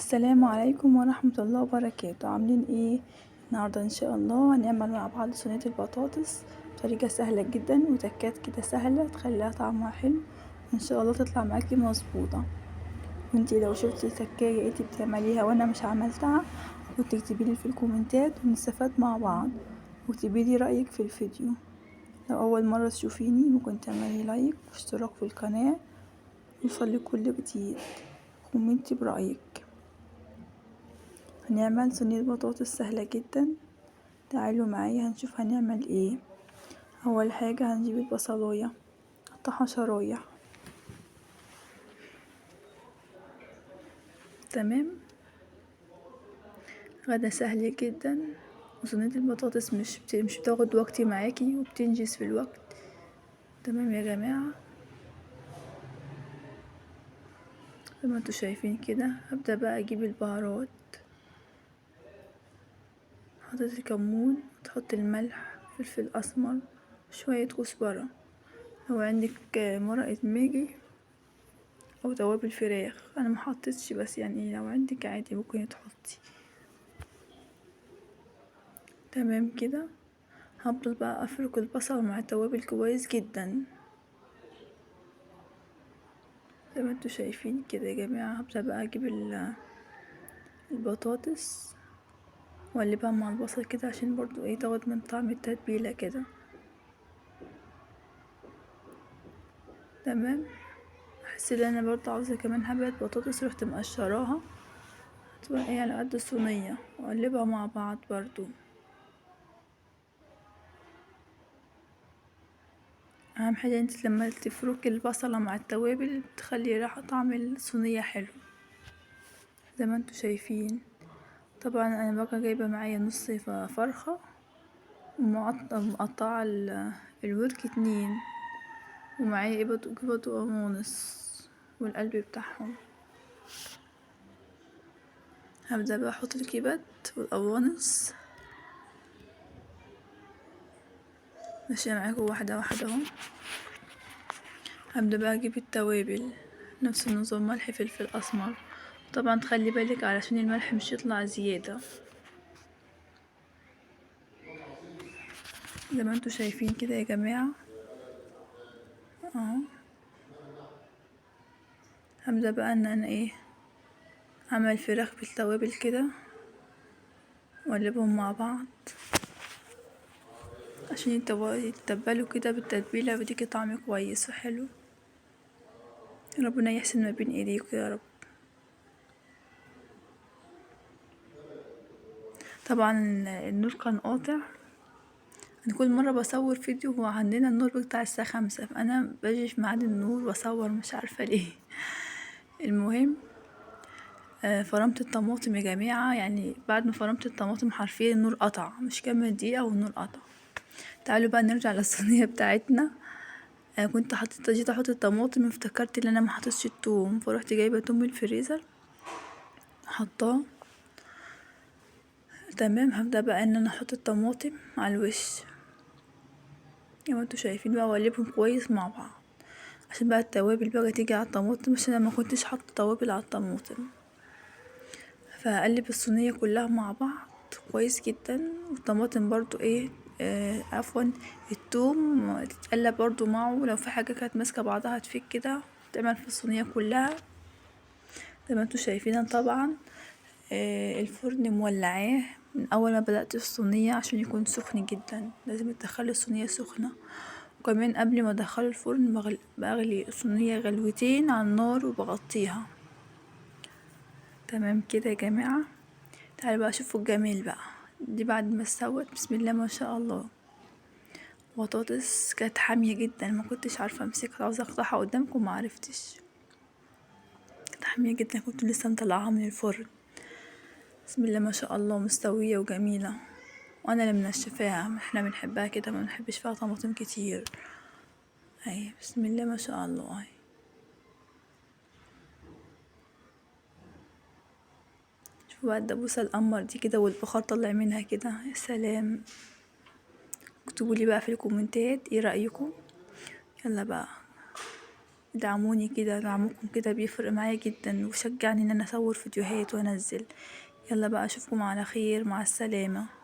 السلام عليكم ورحمة الله وبركاته. عاملين ايه النهاردة؟ ان شاء الله هنعمل مع بعض صينية البطاطس بطريقة سهلة جدا وتكات كده سهلة تخليها طعمها حلو ان شاء الله تطلع معاكي مظبوطة. وانتي لو شفتي تكاية انتي بتعمليها وانا مش عملتها كنت اكتبيلي في الكومنتات ونستفاد مع بعض، واكتبيلي رأيك في الفيديو. لو اول مرة تشوفيني ممكن تعملي لايك واشتراك في القناة يوصلك كل جديد، كومنتي برأيك. هنعمل صينية بطاطس سهلة جدا، تعالوا معايا هنشوف هنعمل ايه. اول حاجة هنجيب البصلاية نقطعها شرايح. تمام، غدا سهل جدا وصينية البطاطس مش بتاخد وقت معاكي وبتنجز في الوقت. تمام يا جماعة، زي ما انتوا شايفين كده هبدأ بقى اجيب البهارات. حطيت الكمون وتحط الملح، فلفل اسمر، شوية كزبرة، لو عندك مرقة ماجي او توابل فراخ. انا محطتش بس يعني لو عندك عادي ممكن تحطي. تمام كده، هفضل بقى افرك البصل مع التوابل كويس جدا زي ما انتوا شايفين كده يا جماعة. هبدأ بقى اجيب البطاطس واقلبها مع البصل كده عشان برضو ايه تاخد من طعم التتبيلة كده. تمام، احس ان انا برضو عاوزة كمان حبة بطاطس، رحت مقشراها تبقى ايه على قد الصينية واقلبها مع بعض برضو. اهم حاجة انت لما تفركي البصلة مع التوابل بتخلي ريحة طعم الصينية حلو زي ما انتوا شايفين. طبعا انا بقى جايبة معايا نص فرخة ومقطعة الورك 2، ومعايا إبط وقوانص والقلب بتاعهم. هبدأ بقى احط الكبد والقوانص ماشية معاكم واحدة واحدة اهو. هبدأ بقى اجيب التوابل نفس النظام، ملح فلفل اسمر. طبعا تخلي بالك علشان الملح مش يطلع زيادة زي ما انتوا شايفين كده يا جماعة اهو. هبدأ بقى ان انا ايه اعمل فراخ بالتوابل كده واقلبهم مع بعض عشان يتبلوا كده بالتتبيلة ويديكي طعم كويس وحلو. ربنا يحسن ما بين ايديكوا يا رب. طبعا النور كان قاطع، انا كل مرة بصور فيديو هو عندنا النور بتاع الساعة 5، فانا باجي في ميعاد النور بصور مش عارفة ليه. المهم فرمت الطماطم يا جماعة، يعني بعد ما فرمت الطماطم حرفيا النور قطع، مش كمل دقيقة والنور قطع. تعالوا بقى نرجع للصينية بتاعتنا. كنت جيت احط الطماطم افتكرت ان انا ما حطيتش التوم، فروحت جايبه توم من الفريزر حطاه. تمام، هبدا بقى ان انا احط الطماطم على الوش زي ما انتوا شايفين بقى واقلبهم كويس مع بعض عشان بقى التوابل بقى تيجي على الطماطم، عشان انا ما كنتش حاطه توابل على الطماطم. فاقلب الصينيه كلها مع بعض كويس جدا، والطماطم برضو ايه عفوا التوم تتقلب برضو معه، لو في حاجه كانت ماسكه بعضها تفك كده تعمل في الصينيه كلها زي ما انتوا شايفين. طبعا الفرن مولعاه من اول ما بدأت الصينية عشان يكون سخن جدا، لازم تدخلي الصينية سخنة. وكمان قبل ما ادخله الفرن بغلي الصينية غلوتين على النار وبغطيها. تمام كده يا جماعة، تعالوا بقى شوفوا الجمال بقى. دي بعد ما استوت بسم الله ما شاء الله. بطاطس كانت حامية جدا، ما كنتش عارفة امسكها، عاوزة اقطعها قدامكم ما عرفتش، كانت حامية جدا، كنت لسه مطلعاها من الفرن. بسم الله ما شاء الله مستوية وجميلة، وانا اللي منشفاها، احنا بنحبها كده ما بنحبش فيها طماطم كتير. اهي بسم الله ما شاء الله اهي. شوفوا بقى الدبوسة القمر دي كده والبخار طلع منها كده، يا سلام. اكتبوا لي بقى في الكومنتات ايه رأيكم. يلا بقى ادعموني كده، دعمكم كده بيفرق معايا جدا وشجعني ان انا اصور فيديوهات وانزل. يلا بقى اشوفكم على خير، مع السلامة.